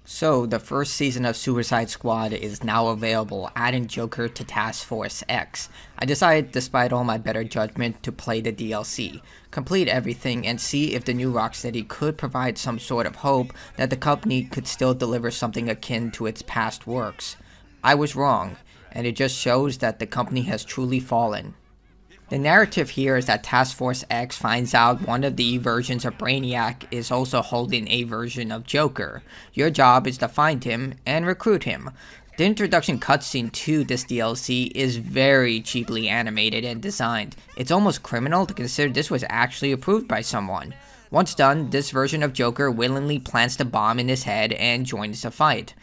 So, the first season of Suicide Squad is now available, adding Joker to Task Force X. I decided, despite all my better judgment, to play the DLC, complete everything, and see if the new Rocksteady could provide some sort of hope that the company could still deliver something akin to its past works. I was wrong, and it just shows that the company has truly fallen. The narrative here is that Task Force X finds out one of the versions of Brainiac is also holding a version of Joker. Your job is to find him and recruit him. The introduction cutscene to this DLC is very cheaply animated and designed. It's almost criminal to consider this was actually approved by someone. Once done, this version of Joker willingly plants the bomb in his head and joins the fight.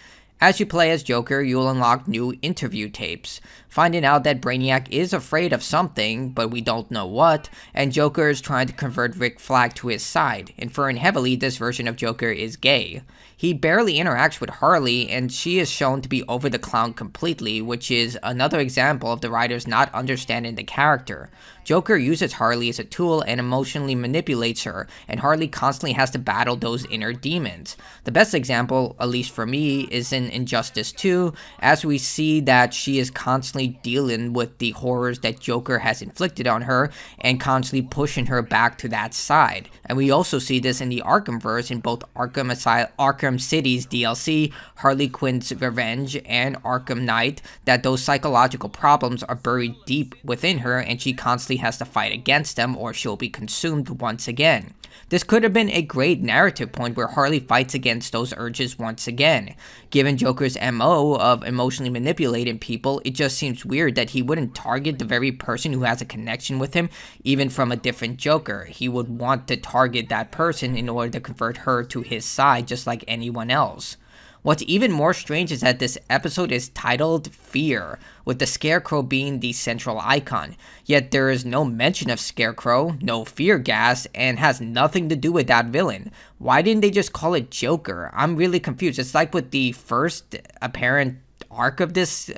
As you play as Joker, you'll unlock new interview tapes, finding out that Brainiac is afraid of something, but we don't know what, and Joker is trying to convert Rick Flag to his side, inferring heavily this version of Joker is gay. He barely interacts with Harley, and she is shown to be over the clown completely, which is another example of the writers not understanding the character. Joker uses Harley as a tool and emotionally manipulates her, and Harley constantly has to battle those inner demons. The best example, at least for me, is in Injustice 2, as we see that she is constantly dealing with the horrors that Joker has inflicted on her, and constantly pushing her back to that side. And we also see this in the Arkhamverse in both Arkham City's DLC, Harley Quinn's Revenge, and Arkham Knight, that those psychological problems are buried deep within her, and she constantly has to fight against them or she'll be consumed once again. This could have been a great narrative point where Harley fights against those urges once again. Given Joker's MO of emotionally manipulating people, it just seems weird that he wouldn't target the very person who has a connection with him, even from a different Joker. He would want to target that person in order to convert her to his side just like anyone else. What's even more strange is that this episode is titled Fear, with the Scarecrow being the central icon. Yet there is no mention of Scarecrow, no fear gas, and has nothing to do with that villain. Why didn't they just call it Joker? I'm really confused. It's like with the first apparent arc of this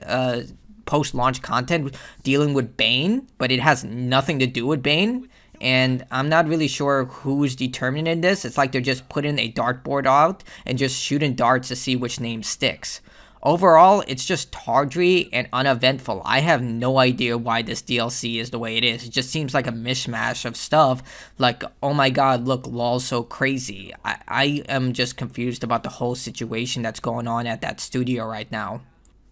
post-launch content dealing with Bane, but it has nothing to do with Bane. And I'm not really sure who's determining this. It's like they're just putting a dartboard out and just shooting darts to see which name sticks. Overall, it's just tawdry and uneventful. I have no idea why this DLC is the way it is. It just seems like a mishmash of stuff. Like, oh my god, look, LOL's so crazy. I am just confused about the whole situation that's going on at that studio right now.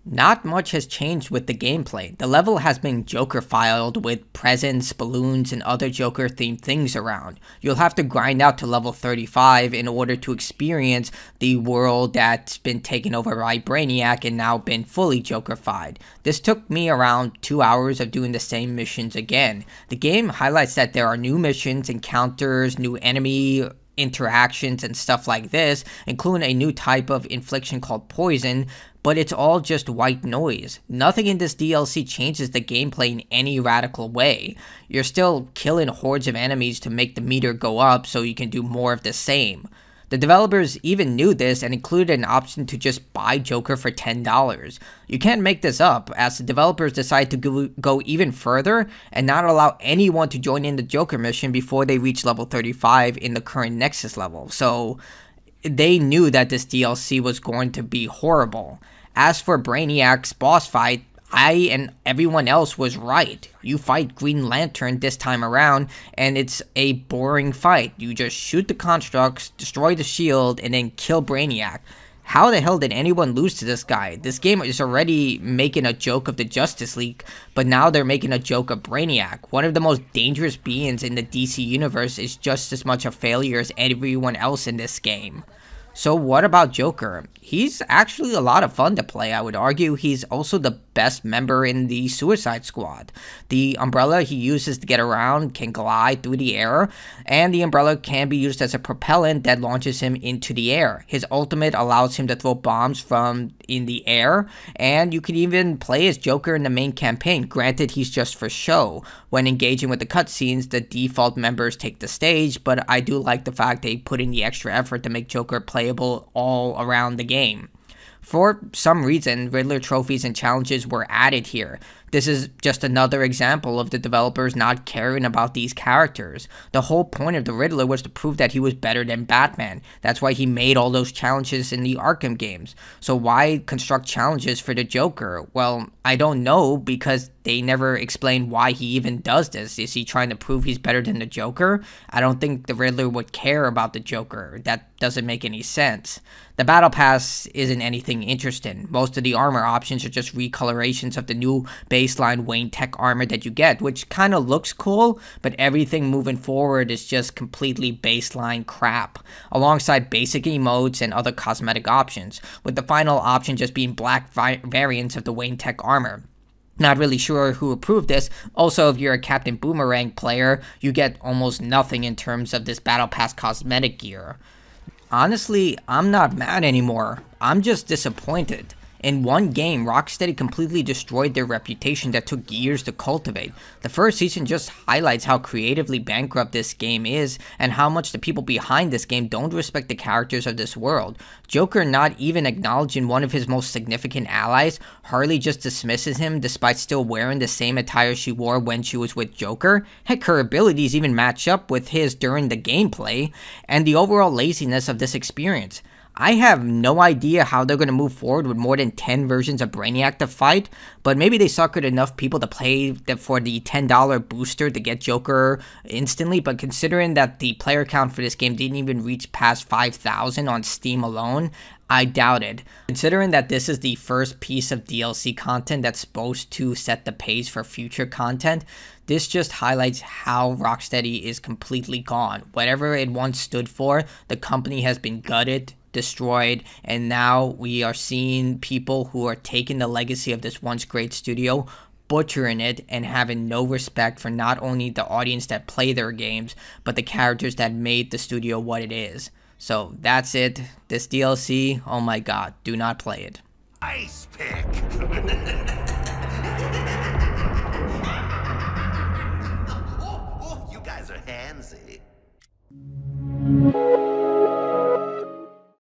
Not much has changed with the gameplay. The level has been Joker-filed with presents, balloons, and other Joker-themed things around. You'll have to grind out to level 35 in order to experience the world that's been taken over by Brainiac and now been fully Joker-fied. This took me around 2 hours of doing the same missions again. The game highlights that there are new missions, encounters, new enemy interactions, and stuff like this, including a new type of infliction called poison, but it's all just white noise. Nothing in this DLC changes the gameplay in any radical way. You're still killing hordes of enemies to make the meter go up so you can do more of the same. The developers even knew this and included an option to just buy Joker for $10. You can't make this up, as the developers decided to go even further and not allow anyone to join in the Joker mission before they reach level 35 in the current Nexus level. So they knew that this DLC was going to be horrible. As for Brainiac's boss fight, I and everyone else was right. You fight Green Lantern this time around, and it's a boring fight. You just shoot the constructs, destroy the shield, and then kill Brainiac. How the hell did anyone lose to this guy? This game is already making a joke of the Justice League, but now they're making a joke of Brainiac. One of the most dangerous beings in the DC universe is just as much a failure as everyone else in this game. So what about Joker? He's actually a lot of fun to play. I would argue he's also the best member in the Suicide Squad. The umbrella he uses to get around can glide through the air, and the umbrella can be used as a propellant that launches him into the air. His ultimate allows him to throw bombs from in the air, and you can even play as Joker in the main campaign. Granted, he's just for show. When engaging with the cutscenes, the default members take the stage, but I do like the fact they put in the extra effort to make Joker playable all around the game. For some reason, Riddler trophies and challenges were added here. This is just another example of the developers not caring about these characters. The whole point of the Riddler was to prove that he was better than Batman. That's why he made all those challenges in the Arkham games. So why construct challenges for the Joker? Well, I don't know, because they never explain why he even does this. Is he trying to prove he's better than the Joker? I don't think the Riddler would care about the Joker. That doesn't make any sense. The Battle Pass isn't anything interesting. Most of the armor options are just recolorations of the new baseline Wayne Tech armor that you get, which kind of looks cool, but everything moving forward is just completely baseline crap, alongside basic emotes and other cosmetic options, with the final option just being black variants of the Wayne Tech armor. Not really sure who approved this. Also, if you're a Captain Boomerang player, you get almost nothing in terms of this Battle Pass cosmetic gear. Honestly, I'm not mad anymore. I'm just disappointed. In one game, Rocksteady completely destroyed their reputation that took years to cultivate. The first season just highlights how creatively bankrupt this game is, and how much the people behind this game don't respect the characters of this world. Joker not even acknowledging one of his most significant allies, Harley just dismisses him despite still wearing the same attire she wore when she was with Joker. Heck, her abilities even match up with his during the gameplay, and the overall laziness of this experience. I have no idea how they're going to move forward with more than 10 versions of Brainiac to fight, but maybe they suckered enough people to play for the $10 booster to get Joker instantly, but considering that the player count for this game didn't even reach past 5,000 on Steam alone, I doubt it. Considering that this is the first piece of DLC content that's supposed to set the pace for future content, this just highlights how Rocksteady is completely gone. Whatever it once stood for, the company has been gutted, destroyed, and now we are seeing people who are taking the legacy of this once great studio, butchering it, and having no respect for not only the audience that play their games, but the characters that made the studio what it is. So that's it. This DLC, oh my god, do not play it. Ice pick. You guys are handsy.